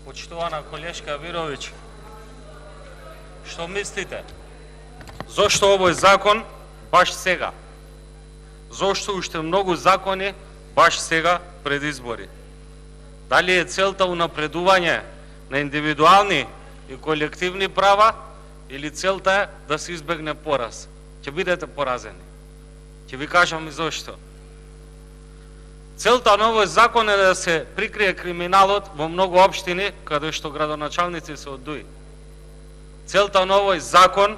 Почитувана колешка Вировиќ, што мислите? Зошто овој закон баш сега? Зошто уште многу закони баш сега пред избори? Дали е целта унапредување на индивидуални и колективни права или целта е да се избегне пораз? Ќе бидете поразени. Ќе ви кажам и зошто. Целта на овој закон е да се прикрие криминалот во многу општини каде што градоначалници се одуи. Целта на овој закон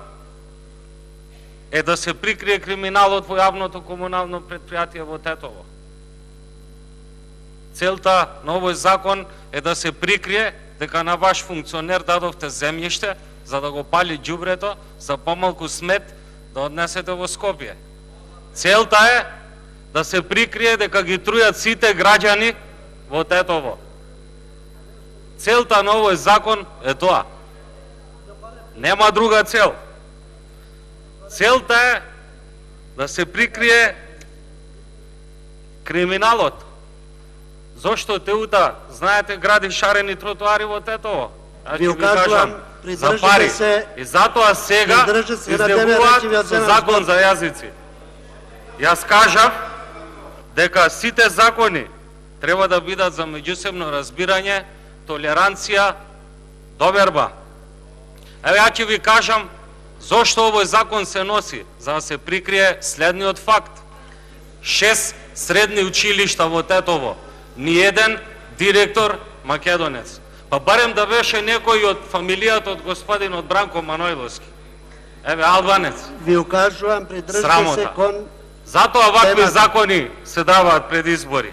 е да се прикрие криминалот во јавното комунално претпријатие во Тетово. Целта на овој закон е да се прикрие дека на ваш функционер дадовте земјиште за да го пали ѓубрето за помалку смет да однесете во Скопје. Целта е да се прикрие дека ги трујат сите граѓани во Тетово. Целта на овој закон е тоа. Нема друга цел. Целта е да се прикрие криминалот. Зошто Теута, знаете, гради шарени тротоари во Тетово? Ви кажувам, за пари. И затоа сега изневуваат со закон за јазици. Јас кажав дека сите закони треба да бидат за меѓусебно разбирање, толеранција, доверба. Еве ја ќе ви кажам зошто овој закон се носи, за да се прикрие следниот факт. 6 средни училишта во Тетово, ниеден директор македонец. Па барем да беше некој од фамилијата од господинот Бранко Манојловски. Еве, албанец. Ви укажувам, придржте се кон... Затоа вакви закони се даваат пред избори.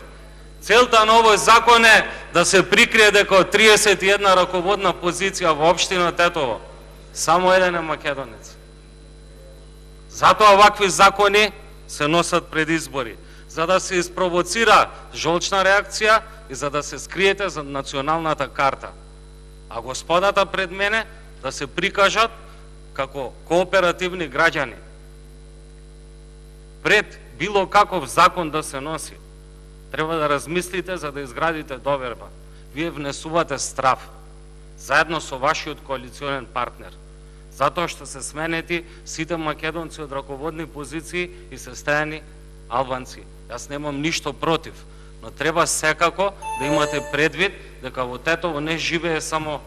Целта на овој закон е да се прикрие дека од 31 раководна позиција во општина Тетово само еден е македонец. Затоа вакви закони се носат пред избори, за да се испровоцира жолчна реакција и за да се скриете за националната карта. А господата пред мене да се прикажат како кооперативни граѓани. Пред било каков закон да се носи, треба да размислите за да изградите доверба. Вие внесувате страв, заедно со вашиот коалиционен партнер, затоа што се сменети сите македонци од раководни позиции и се стајани албанци. Јас немам ништо против, но треба секако да имате предвид дека во Тетово не живее само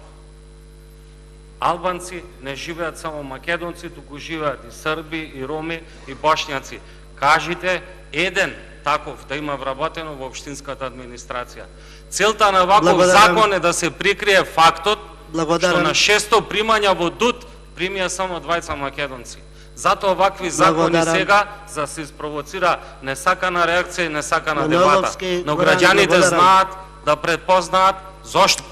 албанци, не живеат само македонци, туку живеат и срби, и роми, и бошњаци. Кажите еден таков да има вработено во општинската администрација. Целта на ваков закон е да се прикрие фактот што на 600 примања во ДУТ примија само 2 македонци. Затоа вакви закони сега за да се испровоцира несакана реакција и несакана дебата. Но граѓаните знаат да предпознаат зошто